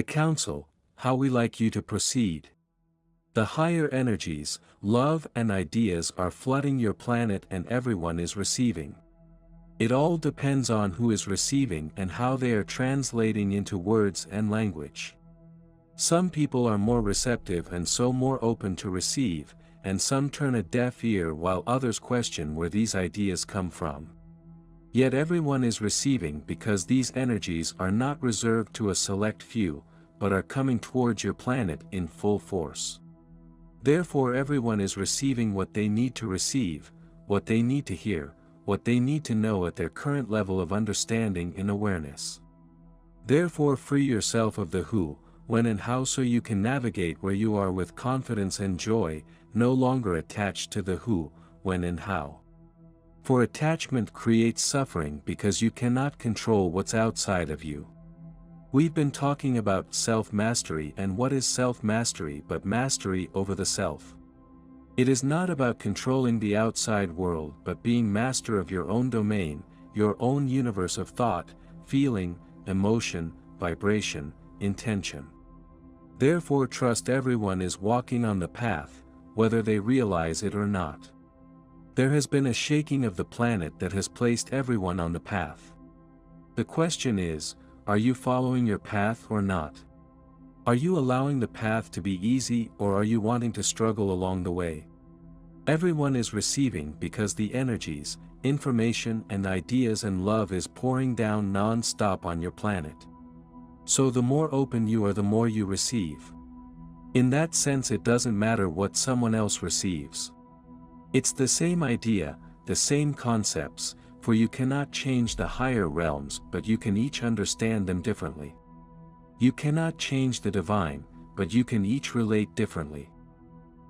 counsel, how we like you to proceed. The higher energies, love and ideas are flooding your planet and everyone is receiving. It all depends on who is receiving and how they are translating into words and language. Some people are more receptive and so more open to receive, and some turn a deaf ear while others question where these ideas come from. Yet everyone is receiving because these energies are not reserved to a select few, but are coming towards your planet in full force. Therefore everyone is receiving what they need to receive, what they need to hear, what they need to know at their current level of understanding and awareness. Therefore free yourself of the who, when and how so you can navigate where you are with confidence and joy, no longer attached to the who, when and how. For attachment creates suffering because you cannot control what's outside of you. We've been talking about self-mastery, and what is self-mastery but mastery over the self? It is not about controlling the outside world but being master of your own domain, your own universe of thought, feeling, emotion, vibration, intention. Therefore trust everyone is walking on the path, whether they realize it or not. There has been a shaking of the planet that has placed everyone on the path. The question is, are you following your path or not? Are you allowing the path to be easy or are you wanting to struggle along the way? Everyone is receiving because the energies, information and ideas and love is pouring down non-stop on your planet. So the more open you are, the more you receive. In that sense it doesn't matter what someone else receives. It's the same idea, the same concepts, for you cannot change the higher realms but you can each understand them differently. You cannot change the divine, but you can each relate differently.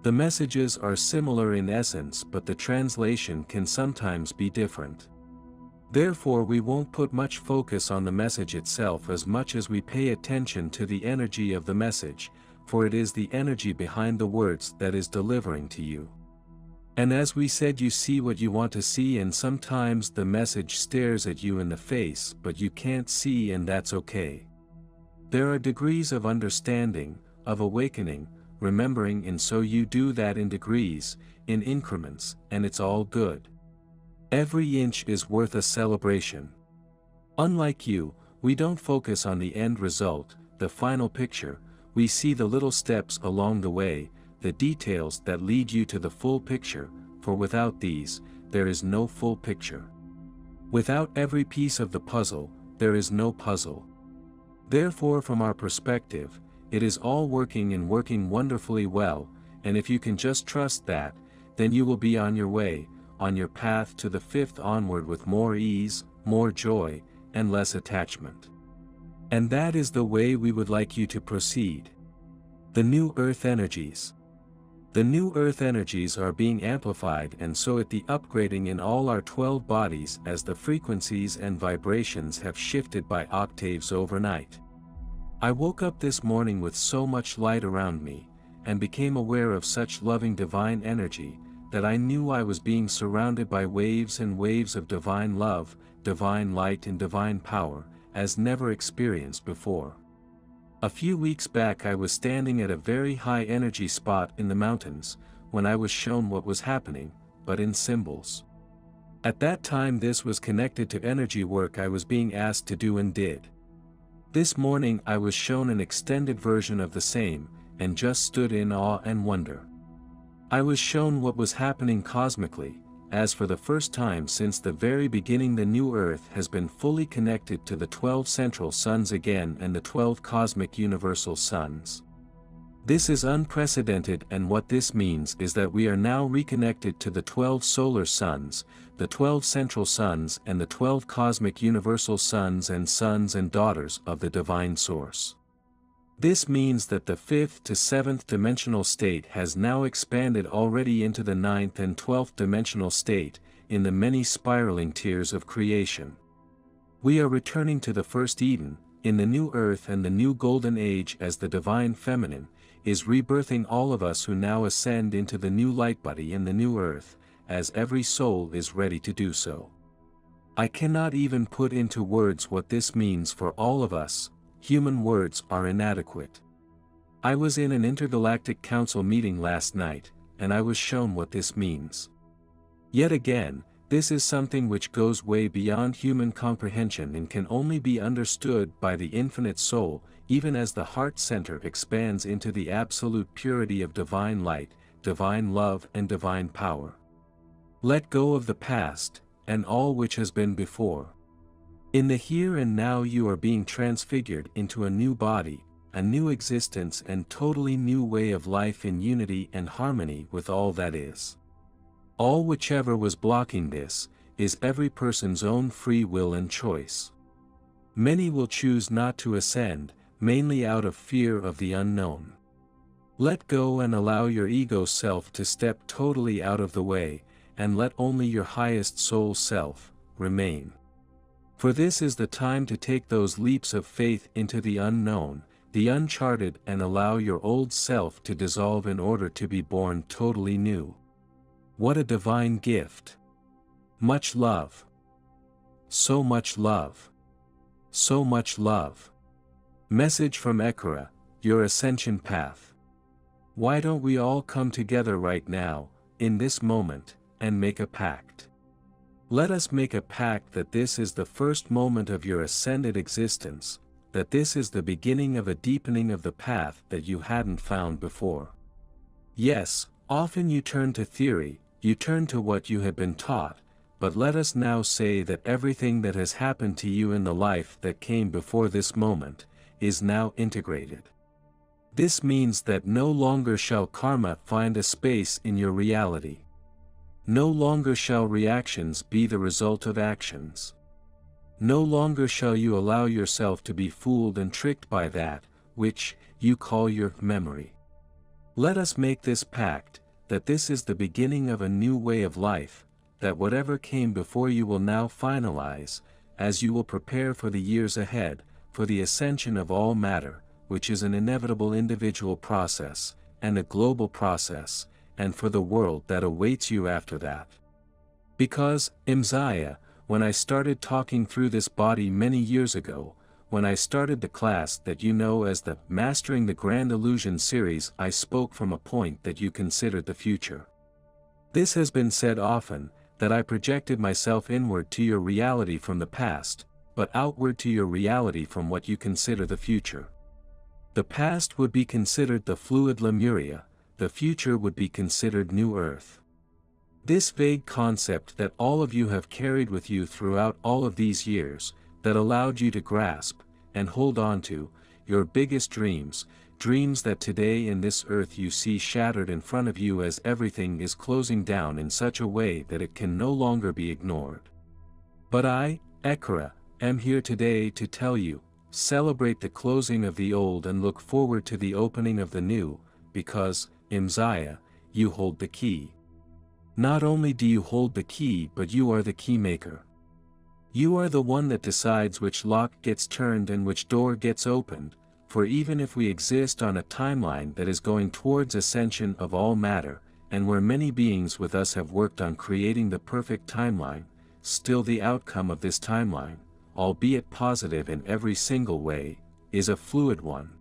The messages are similar in essence but the translation can sometimes be different. Therefore we won't put much focus on the message itself as much as we pay attention to the energy of the message, for it is the energy behind the words that is delivering to you. And as we said, you see what you want to see, and sometimes the message stares at you in the face but you can't see, and that's okay. There are degrees of understanding, of awakening, remembering, and so you do that in degrees, in increments, and it's all good. Every inch is worth a celebration. Unlike you, we don't focus on the end result, the final picture, we see the little steps along the way, the details that lead you to the full picture, for without these, there is no full picture. Without every piece of the puzzle, there is no puzzle. Therefore from our perspective, it is all working and working wonderfully well, and if you can just trust that, then you will be on your way, on your path to the fifth onward with more ease, more joy, and less attachment. And that is the way we would like you to proceed. The new earth energies. The new earth energies are being amplified, and so at the upgrading in all our 12 bodies as the frequencies and vibrations have shifted by octaves overnight. I woke up this morning with so much light around me, and became aware of such loving divine energy, that I knew I was being surrounded by waves and waves of divine love, divine light and divine power, as never experienced before. A few weeks back I was standing at a very high energy spot in the mountains, when I was shown what was happening, but in symbols. At that time this was connected to energy work I was being asked to do and did. This morning I was shown an extended version of the same, and just stood in awe and wonder. I was shown what was happening cosmically, as for the first time since the very beginning the new earth has been fully connected to the 12 central suns again and the 12 cosmic universal suns. This is unprecedented, and what this means is that we are now reconnected to the 12 solar suns, the 12 central suns and the 12 cosmic universal suns and daughters of the divine source. This means that the 5th to 7th dimensional state has now expanded already into the 9th and 12th dimensional state, in the many spiraling tiers of creation. We are returning to the first Eden, in the new earth, and the new golden age as the divine feminine is rebirthing all of us who now ascend into the new light body in the new earth, as every soul is ready to do so. I cannot even put into words what this means for all of us, human words are inadequate. I was in an intergalactic council meeting last night, and I was shown what this means. Yet again, this is something which goes way beyond human comprehension and can only be understood by the infinite soul, even as the heart center expands into the absolute purity of divine light, divine love and divine power. Let go of the past, and all which has been before. In the here and now you are being transfigured into a new body, a new existence and totally new way of life in unity and harmony with all that is. All whichever was blocking this, is every person's own free will and choice. Many will choose not to ascend, mainly out of fear of the unknown. Let go and allow your ego self to step totally out of the way, and let only your highest soul self remain. For this is the time to take those leaps of faith into the unknown, the uncharted, and allow your old self to dissolve in order to be born totally new. What a divine gift! Much love. So much love. So much love. Message from 𝐀𝐿𝐿, your ascension path. Why don't we all come together right now, in this moment, and make a pact? Let us make a pact that this is the first moment of your ascended existence, that this is the beginning of a deepening of the path that you hadn't found before. Yes, often you turn to theory, you turn to what you had been taught, but let us now say that everything that has happened to you in the life that came before this moment, is now integrated. This means that no longer shall karma find a space in your reality. No longer shall reactions be the result of actions. No longer shall you allow yourself to be fooled and tricked by that, which, you call your memory. Let us make this pact, that this is the beginning of a new way of life, that whatever came before you will now finalize, as you will prepare for the years ahead, for the ascension of all matter, which is an inevitable individual process, and a global process, and for the world that awaits you after that. Because, 𝐿𝐸𝐬𝐬𝐬, when I started talking through this body many years ago, when I started the class that you know as the Mastering the Grand Illusion series, I spoke from a point that you considered the future. This has been said often, that I projected myself inward to your reality from the past, but outward to your reality from what you consider the future. The past would be considered the fluid Lemuria, the future would be considered New Earth. This vague concept that all of you have carried with you throughout all of these years, that allowed you to grasp, and hold on to, your biggest dreams, dreams that today in this earth you see shattered in front of you as everything is closing down in such a way that it can no longer be ignored. But I, 𝐀𝐿𝐿𝐬, am here today to tell you, celebrate the closing of the old and look forward to the opening of the new, because, 𝐿𝐸𝐬𝐬, you hold the key. Not only do you hold the key, but you are the key maker. You are the one that decides which lock gets turned and which door gets opened, for even if we exist on a timeline that is going towards ascension of all matter, and where many beings with us have worked on creating the perfect timeline, still the outcome of this timeline, albeit positive in every single way, is a fluid one.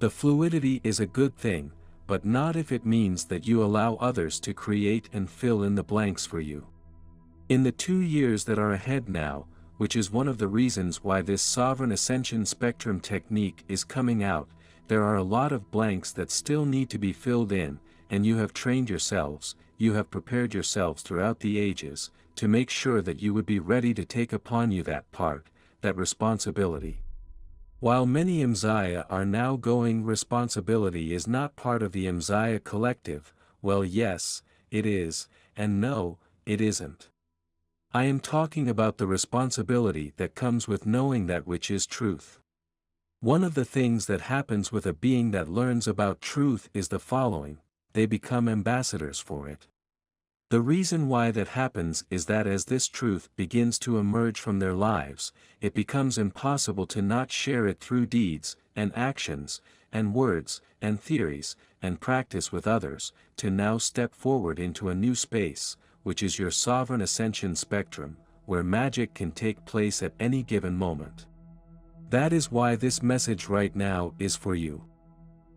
The fluidity is a good thing, but not if it means that you allow others to create and fill in the blanks for you. In the 2 years that are ahead now, which is one of the reasons why this Sovereign Ascension Spectrum technique is coming out, there are a lot of blanks that still need to be filled in, and you have trained yourselves, you have prepared yourselves throughout the ages, to make sure that you would be ready to take upon you that part, that responsibility. While many 𝐿𝐸𝐬𝐬𝐬 are now going, responsibility is not part of the 𝐿𝐸𝐬𝐬𝐬 collective, well yes, it is, and no, it isn't. I am talking about the responsibility that comes with knowing that which is truth. One of the things that happens with a being that learns about truth is the following: they become ambassadors for it. The reason why that happens is that as this truth begins to emerge from their lives, it becomes impossible to not share it through deeds, and actions, and words, and theories, and practice with others, to now step forward into a new space, which is your sovereign ascension spectrum, where magic can take place at any given moment. That is why this message right now is for you.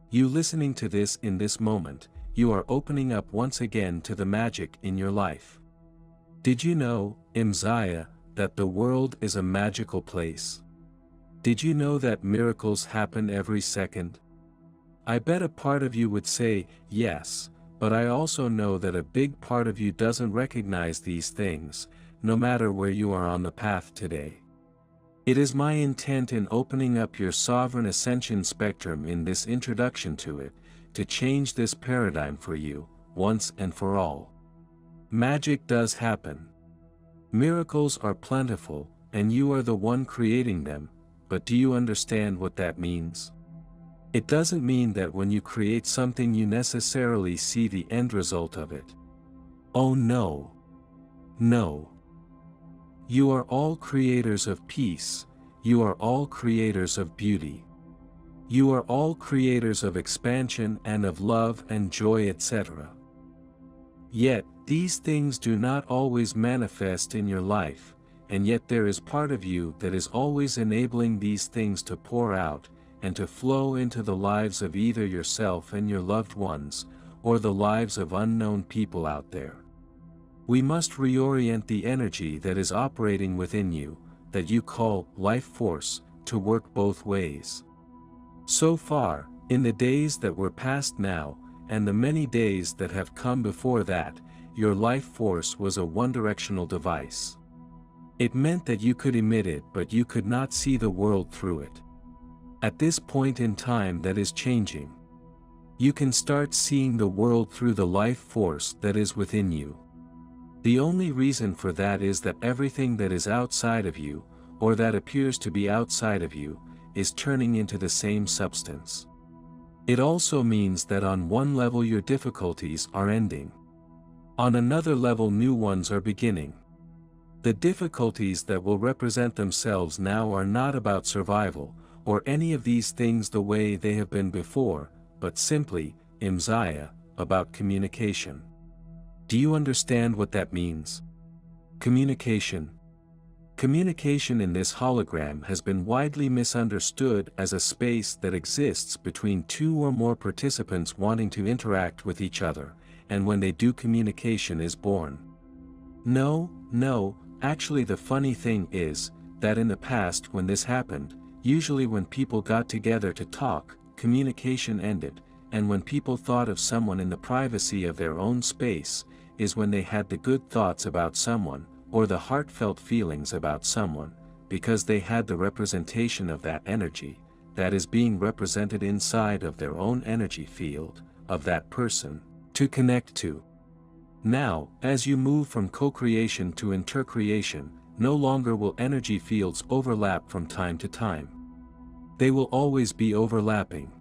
You listening to this in this moment, you are opening up once again to the magic in your life. Did you know, 𝐿, that the world is a magical place? Did you know that miracles happen every second? I bet a part of you would say, yes, but I also know that a big part of you doesn't recognize these things, no matter where you are on the path today. It is my intent in opening up your sovereign ascension spectrum in this introduction to it, to change this paradigm for you, once and for all. Magic does happen. Miracles are plentiful, and you are the one creating them, but do you understand what that means? It doesn't mean that when you create something you necessarily see the end result of it. Oh no. No. You are all creators of peace, you are all creators of beauty. You are all creators of expansion and of love and joy, etc. Yet, these things do not always manifest in your life, and yet there is part of you that is always enabling these things to pour out, and to flow into the lives of either yourself and your loved ones, or the lives of unknown people out there. We must reorient the energy that is operating within you, that you call life force, to work both ways. So far, in the days that were past now, and the many days that have come before that, your life force was a one-directional device. It meant that you could emit it but you could not see the world through it. At this point in time that is changing. You can start seeing the world through the life force that is within you. The only reason for that is that everything that is outside of you, or that appears to be outside of you, is turning into the same substance. It also means that on one level your difficulties are ending. On another level new ones are beginning. The difficulties that will represent themselves now are not about survival, or any of these things the way they have been before, but simply, 𝐿, about communication. Do you understand what that means? Communication. Communication in this hologram has been widely misunderstood as a space that exists between two or more participants wanting to interact with each other, and when they do, communication is born. No, actually the funny thing is, that in the past when this happened, usually when people got together to talk, communication ended, and when people thought of someone in the privacy of their own space, is when they had the good thoughts about someone, or the heartfelt feelings about someone, because they had the representation of that energy, that is being represented inside of their own energy field, of that person, to connect to. Now, as you move from co-creation to intercreation, no longer will energy fields overlap from time to time. They will always be overlapping.